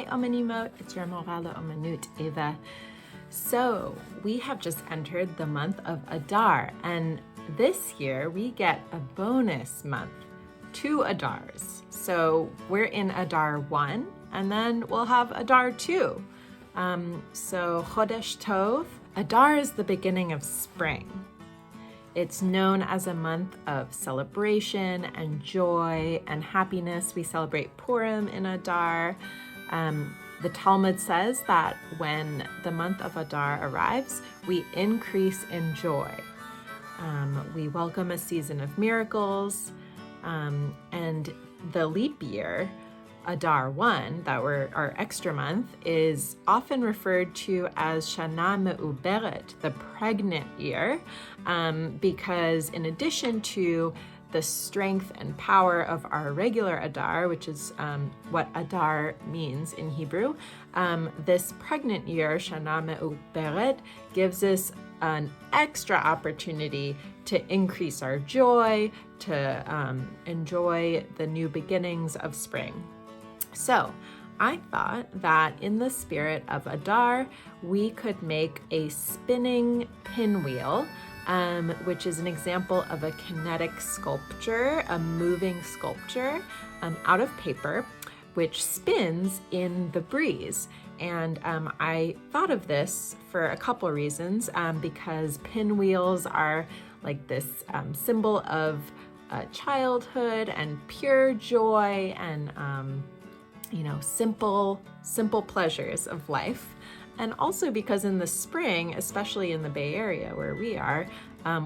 Hi, Omanimot. It's your Morale Omanut, Eva. So we have just entered the month of Adar, and this year we get a bonus month, 2 Adars. So we're in Adar 1, and then we'll have Adar 2. So Chodesh Tov, Adar is the beginning of spring. It's known as a month of celebration and joy and happiness. We celebrate Purim in Adar. The Talmud says that when the month of Adar arrives, we increase in joy. We welcome a season of miracles, and the leap year, Adar 1, that we're our extra month, is often referred to as Shana Me'uberet, the pregnant year, because in addition to the strength and power of our regular Adar, which is what Adar means in Hebrew, this pregnant year, Shana Me'uberet, gives us an extra opportunity to increase our joy, to enjoy the new beginnings of spring. So I thought that in the spirit of Adar, we could make a spinning pinwheel, which is an example of a kinetic sculpture, a moving sculpture out of paper, which spins in the breeze. And I thought of this for a couple reasons, because pinwheels are like this symbol of childhood and pure joy and simple pleasures of life. And also because in the spring, especially in the Bay Area where we are,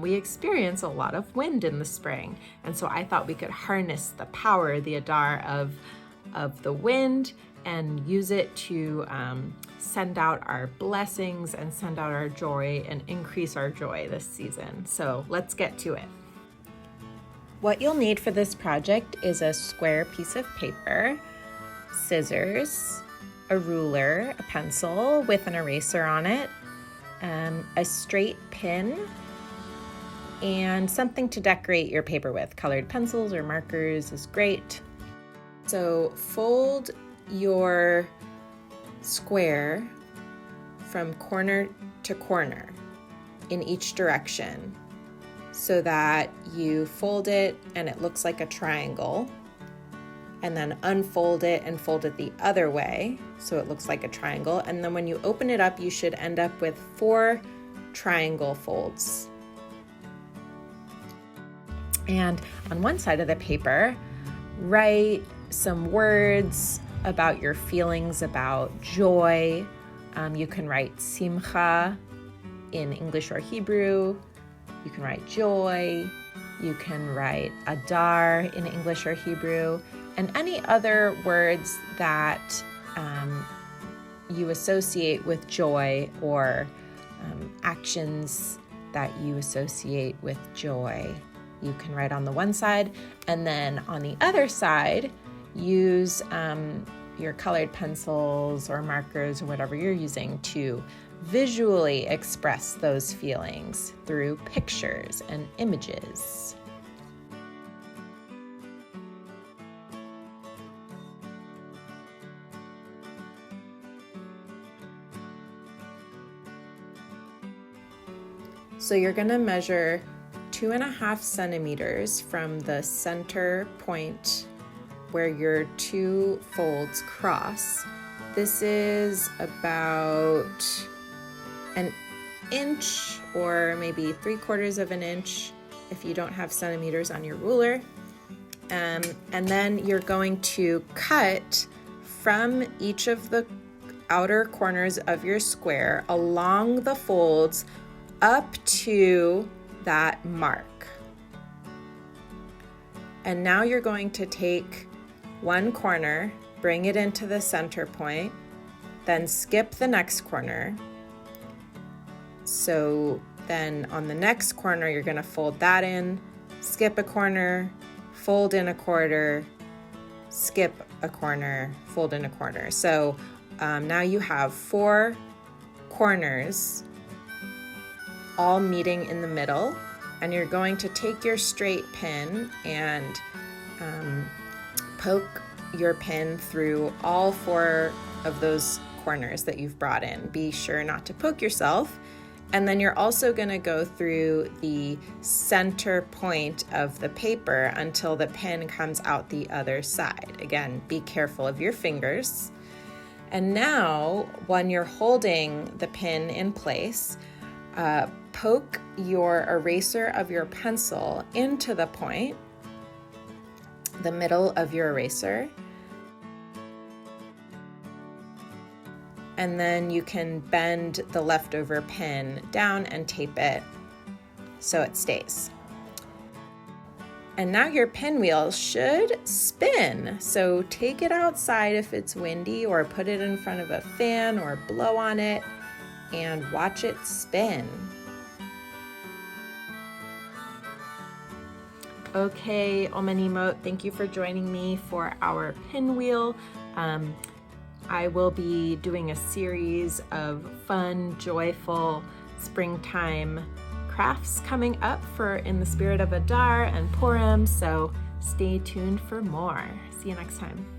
we experience a lot of wind in the spring. And so I thought we could harness the power, the Adar of the wind, and use it to send out our blessings and send out our joy and increase our joy this season. So let's get to it. What you'll need for this project is a square piece of paper, scissors, a ruler, a pencil with an eraser on it, a straight pin, and something to decorate your paper with. Colored pencils or markers is great. So fold your square from corner to corner in each direction so that you fold it and it looks like a triangle, and then unfold it and fold it the other way so it looks like a triangle. And then when you open it up, you should end up with 4 triangle folds. And on one side of the paper, write some words about your feelings about joy. You can write SIMCHA in English or Hebrew. You can write joy. You can write Adar in English or Hebrew, and any other words that you associate with joy, or actions that you associate with joy. You can write on the one side, and then on the other side, use your colored pencils or markers or whatever you're using to visually express those feelings through pictures and images. So you're going to measure 2.5 centimeters from the center point where your 2 folds cross. This is about an inch or maybe 3/4 of an inch if you don't have centimeters on your ruler. And then you're going to cut from each of the outer corners of your square along the folds up to that mark. And now you're going to take one corner, bring it into the center point, then skip the next corner. So then on the next corner, you're going to fold that in, skip a corner, fold in a quarter, skip a corner, fold in a corner. So now you have 4 corners all meeting in the middle, and you're going to take your straight pin and poke your pin through all 4 of those corners that you've brought in. Be sure not to poke yourself. And then you're also going to go through the center point of the paper until the pin comes out the other side. Again, be careful of your fingers. And now, when you're holding the pin in place, poke your eraser of your pencil into the point, the middle of your eraser. And then you can bend the leftover pin down and tape it so it stays. And now your pinwheel should spin. So take it outside if it's windy, or put it in front of a fan or blow on it and watch it spin. Okay, Omanimot, thank you for joining me for our pinwheel. I will be doing a series of fun, joyful springtime crafts coming up for in the spirit of Adar and Purim, so stay tuned for more. See you next time.